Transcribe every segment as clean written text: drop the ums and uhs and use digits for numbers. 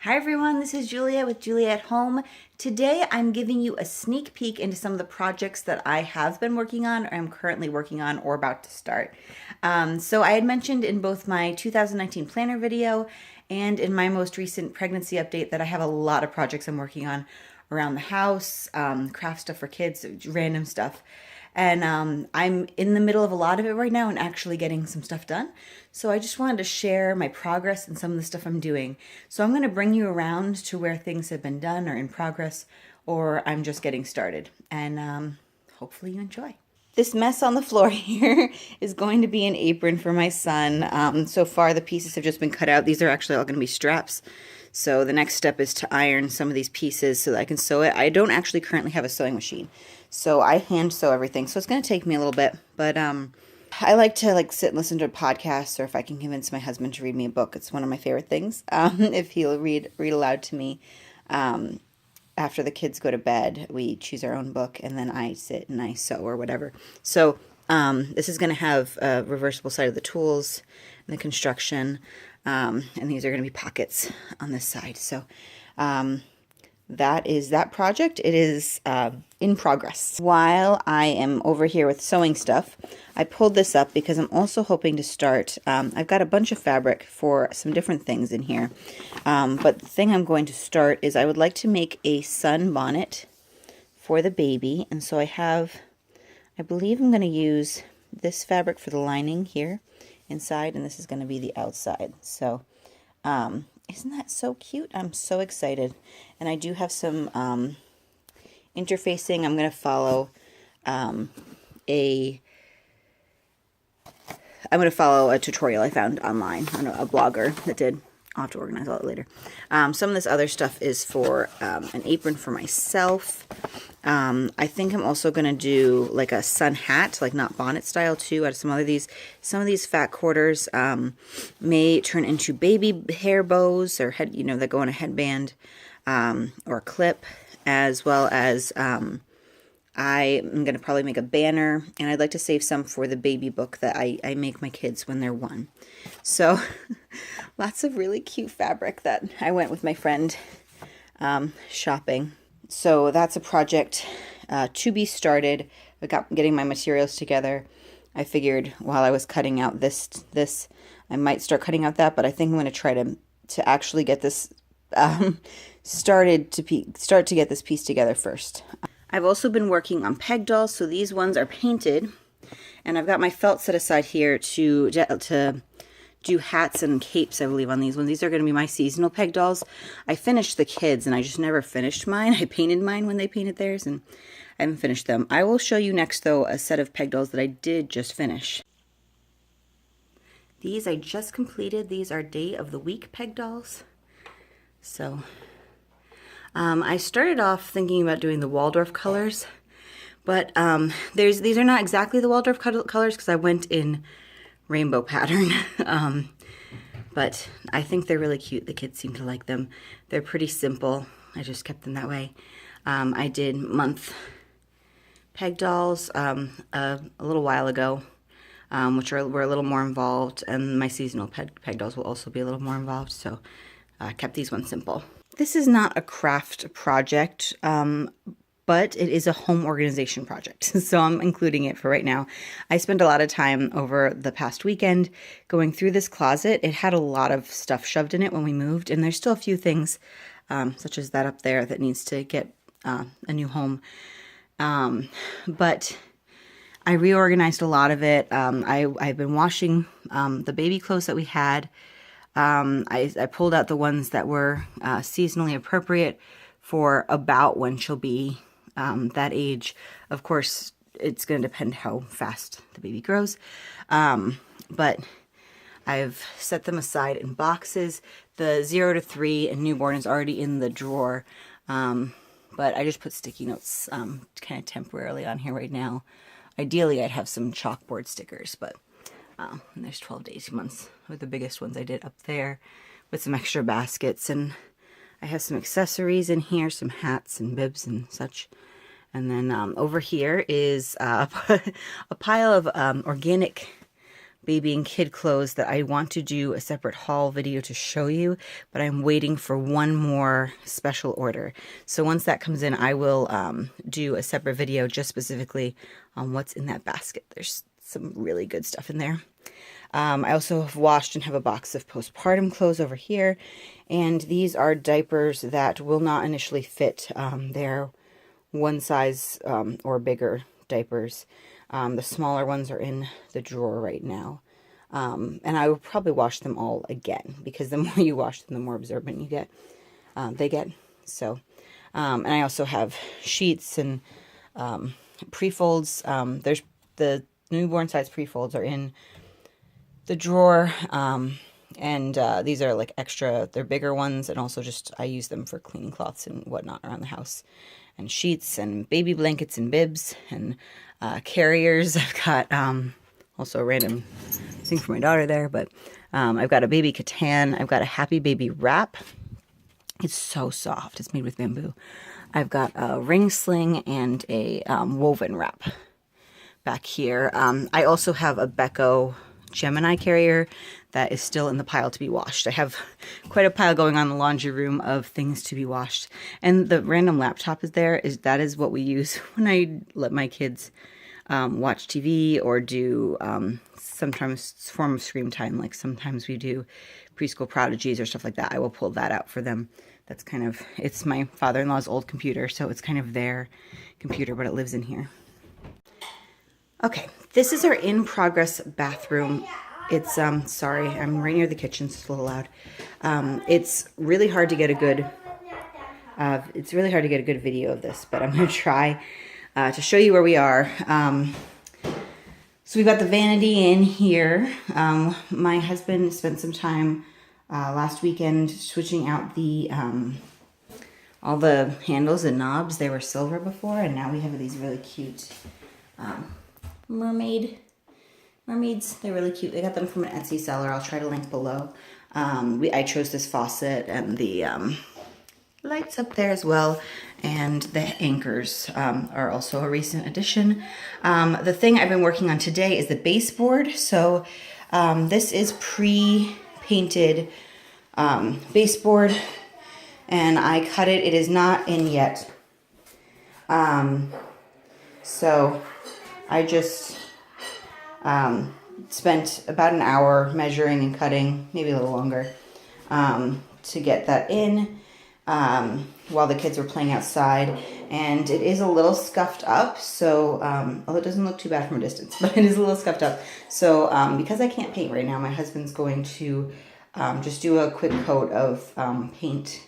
Hi everyone, this is Julia with Julia at Home. Today I'm giving you a sneak peek into some of the projects that I have been working on or am currently working on or about to start. So I had mentioned in both my 2019 planner video and in my most recent pregnancy update that I have a lot of projects I'm working on around the house, craft stuff for kids, random stuff. And I'm in the middle of a lot of it right now and actually getting some stuff done. So I just wanted to share my progress and some of the stuff I'm doing. So I'm going to bring you around to where things have been done or in progress, or I'm just getting started. And hopefully you enjoy. This mess on the floor here is going to be an apron for my son. So far the pieces have just been cut out. These are actually all going to be straps. So the next step is to iron some of these pieces so that I can sew it. I don't actually currently have a sewing machine, so I hand sew everything. So it's going to take me a little bit, but I like to sit and listen to podcasts, or if I can convince my husband to read me a book, it's one of my favorite things. If he'll read aloud to me after the kids go to bed, we choose our own book, and then I sit and I sew or whatever. So this is going to have a reversible side of the tools and the construction. And these are going to be pockets on this side. So that is that project. It is in progress. While I am over here with sewing stuff, I pulled this up because I'm also hoping to start. I've got a bunch of fabric for some different things in here. But the thing I'm going to start is I would like to make a sun bonnet for the baby. And so I believe I'm going to use this fabric for the lining here inside, and this is going to be the outside. So isn't that so cute? I'm so excited. And I do have some interfacing. I'm going to follow a tutorial I found online on a blogger that did. I'll have to organize all that later. Some of this other stuff is for an apron for myself. I think I'm also going to do like a sun hat, like not bonnet style too, out of some of these fat quarters may turn into baby hair bows or head, that go in a headband or a clip, as well as I am going to probably make a banner, and I'd like to save some for the baby book that I make my kids when they're 1. So lots of really cute fabric that I went with my friend shopping. So that's a project to be started. Getting my materials together. I figured while I was cutting out this, I might start cutting out that, but I think I'm going to try to actually get this start to get this piece together first. I've also been working on peg dolls, so these ones are painted, and I've got my felt set aside here to do hats and capes, I believe, on these ones. These are going to be my seasonal peg dolls. I finished the kids, and I just never finished mine. I painted mine when they painted theirs, and I haven't finished them. I will show you next, though, a set of peg dolls that I did just finish. These I just completed. These are day of the week peg dolls. So I started off thinking about doing the Waldorf colors, but these are not exactly the Waldorf colors because I went in rainbow pattern. But I think they're really cute. The kids seem to like them. They're pretty simple. I just kept them that way. I did month peg dolls a little while ago, which were a little more involved, and my seasonal peg dolls will also be a little more involved, so I kept these ones simple. This is not a craft project, but it is a home organization project, so I'm including it for right now. I spent a lot of time over the past weekend going through this closet. It had a lot of stuff shoved in it when we moved, and there's still a few things, such as that up there, that needs to get a new home. But I reorganized a lot of it. I've been washing the baby clothes that we had. I pulled out the ones that were seasonally appropriate for about when she'll be that age. Of course, it's going to depend how fast the baby grows. But I've set them aside in boxes. The 0 to 3 and newborn is already in the drawer. But I just put sticky notes kind of temporarily on here right now. Ideally, I'd have some chalkboard stickers, but and there's 12 to 18 months with the biggest ones I did up there with some extra baskets. And I have some accessories in here, some hats and bibs and such. And then over here is a pile of organic baby and kid clothes that I want to do a separate haul video to show you, but I'm waiting for one more special order. So once that comes in, I will do a separate video just specifically on what's in that basket. There's some really good stuff in there. I also have washed and have a box of postpartum clothes over here, and these are diapers that will not initially fit. They're one size or bigger diapers. The smaller ones are in the drawer right now. And I will probably wash them all again, because the more you wash them, the more absorbent you get. They get. So, and I also have sheets and pre-folds. There's the newborn size pre-folds are in the drawer. And these are like extra, they're bigger ones, and also just I use them for cleaning cloths and whatnot around the house. And sheets and baby blankets and bibs and carriers. I've got also a random thing for my daughter there, but I've got a baby katan. I've got a happy baby wrap. It's so soft. It's made with bamboo. I've got a ring sling and a woven wrap back here. I also have a Becco Gemini carrier that is still in the pile to be washed. I have quite a pile going on in the laundry room of things to be washed. And the random laptop is there. That is what we use when I let my kids watch TV or do sometimes form of screen time. Like sometimes we do preschool prodigies or stuff like that. I will pull that out for them. That's kind of, it's my father-in-law's old computer, so it's kind of their computer, but it lives in here. Okay, this is our in-progress bathroom. It's, sorry, I'm right near the kitchen, so it's a little loud. It's really hard to get a good, video of this, but I'm going to try to show you where we are. So we've got the vanity in here. My husband spent some time last weekend switching out the all the handles and knobs. They were silver before, and now we have these really cute mermaids. They're really cute. They got them from an Etsy seller. I'll try to link below. I chose this faucet and the lights up there as well, and the anchors are also a recent addition. The thing I've been working on today is the baseboard. So this is pre-painted baseboard, and I cut it. It is not in yet. So I just spent about an hour measuring and cutting, maybe a little longer, to get that in while the kids were playing outside. And it is a little scuffed up, so it doesn't look too bad from a distance, but it is a little scuffed up. So because I can't paint right now, my husband's going to just do a quick coat of paint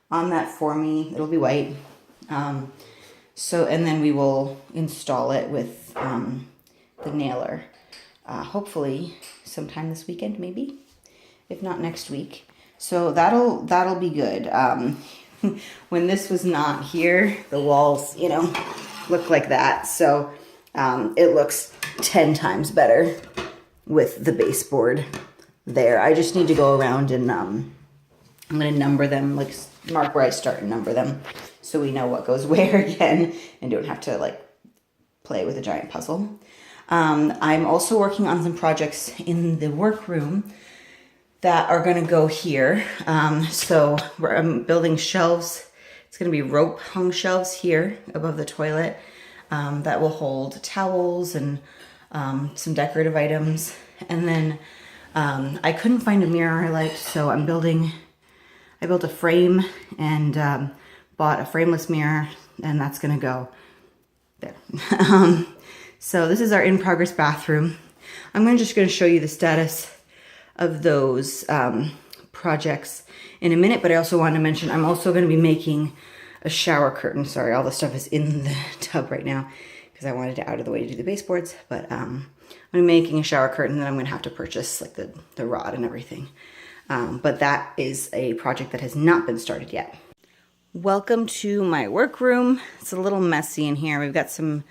on that for me. It'll be white. And then we will install it with the nailer. Hopefully sometime this weekend, maybe, if not next week. So that'll be good. When this was not here, the walls, look like that. So it looks 10 times better with the baseboard there. I just need to go around and I'm going to number them, like mark where I start and number them, so we know what goes where again and don't have to play with a giant puzzle. I'm also working on some projects in the workroom that are going to go here. So I'm building shelves. It's going to be rope hung shelves here above the toilet that will hold towels and some decorative items. And then I couldn't find a mirror I liked, so I built a frame and bought a frameless mirror, and that's going to go there. So this is our in-progress bathroom. I'm just going to show you the status of those projects in a minute, but I also wanted to mention I'm also going to be making a shower curtain. Sorry, all the stuff is in the tub right now because I wanted it out of the way to do the baseboards, but I'm making a shower curtain that I'm going to have to purchase the rod and everything. But that is a project that has not been started yet. Welcome to my workroom. It's a little messy in here. We've got some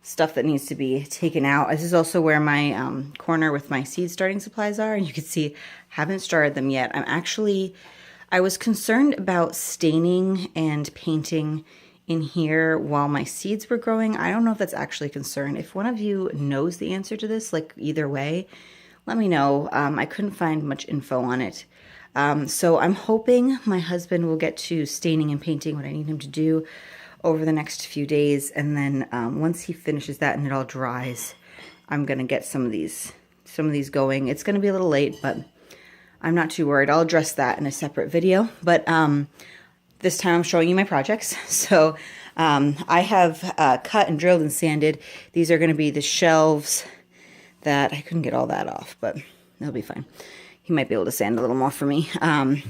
stuff that needs to be taken out. This is also where my corner with my seed starting supplies are. And you can see, haven't started them yet. I was concerned about staining and painting in here while my seeds were growing. I don't know if that's actually a concern. If one of you knows the answer to this, either way, let me know. I couldn't find much info on it. So I'm hoping my husband will get to staining and painting what I need him to do over the next few days. And then once he finishes that and it all dries, I'm going to get some of these going. It's going to be a little late, but I'm not too worried. I'll address that in a separate video. But this time I'm showing you my projects. So I have cut and drilled and sanded. These are going to be the shelves that I couldn't get all that off, but that'll be fine. He might be able to sand a little more for me.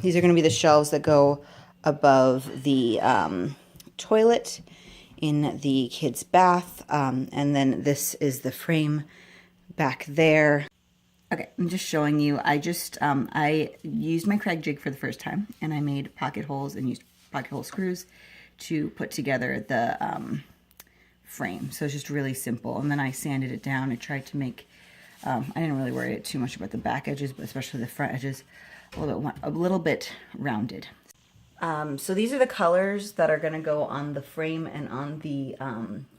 These are going to be the shelves that go above the toilet in the kids' bath. And then this is the frame back there. Okay, I'm just showing you. I used my Craig jig for the first time, and I made pocket holes and used pocket hole screws to put together the frame. So it's just really simple. And then I sanded it down. I tried to make, I didn't really worry too much about the back edges, but especially the front edges, a little bit rounded. So these are the colors that are going to go on the frame and on the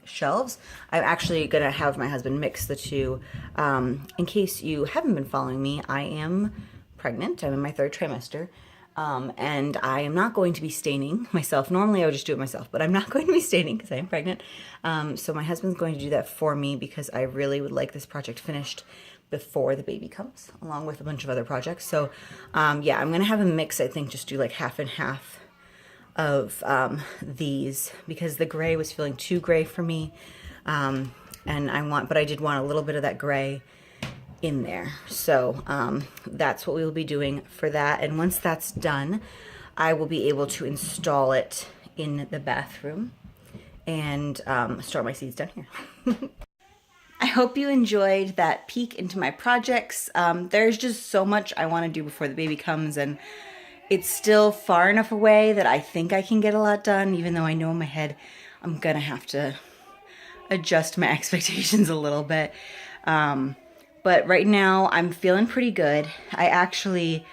shelves. I'm actually going to have my husband mix the two. In case you haven't been following me, I am pregnant. I'm in my 3rd trimester. And I am not going to be staining myself. Normally I would just do it myself, but I'm not going to be staining because I am pregnant. So my husband's going to do that for me because I really would like this project finished before the baby comes, along with a bunch of other projects. So yeah, I'm going to have a mix, I think, just do like half and half of these because the gray was feeling too gray for me. But I did want a little bit of that gray in there. So that's what we will be doing for that. And once that's done, I will be able to install it in the bathroom and store my seeds down here. I hope you enjoyed that peek into my projects. There's just so much I want to do before the baby comes, and it's still far enough away that I think I can get a lot done, even though I know in my head I'm gonna have to adjust my expectations a little bit. But right now I'm feeling pretty good. I actually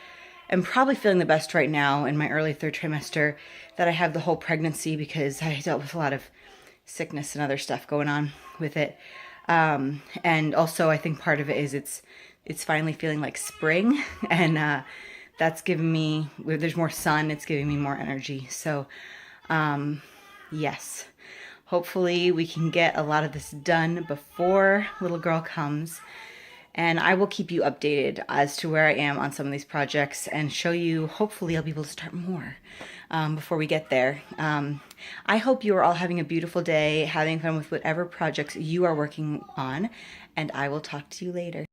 am probably feeling the best right now in my early 3rd trimester that I have the whole pregnancy because I dealt with a lot of sickness and other stuff going on with it. And also I think part of it is it's finally feeling like spring, and that's giving me, there's more sun, it's giving me more energy. So yes, hopefully we can get a lot of this done before little girl comes. And I will keep you updated as to where I am on some of these projects and show you, hopefully I'll be able to start more before we get there. I hope you are all having a beautiful day, having fun with whatever projects you are working on, and I will talk to you later.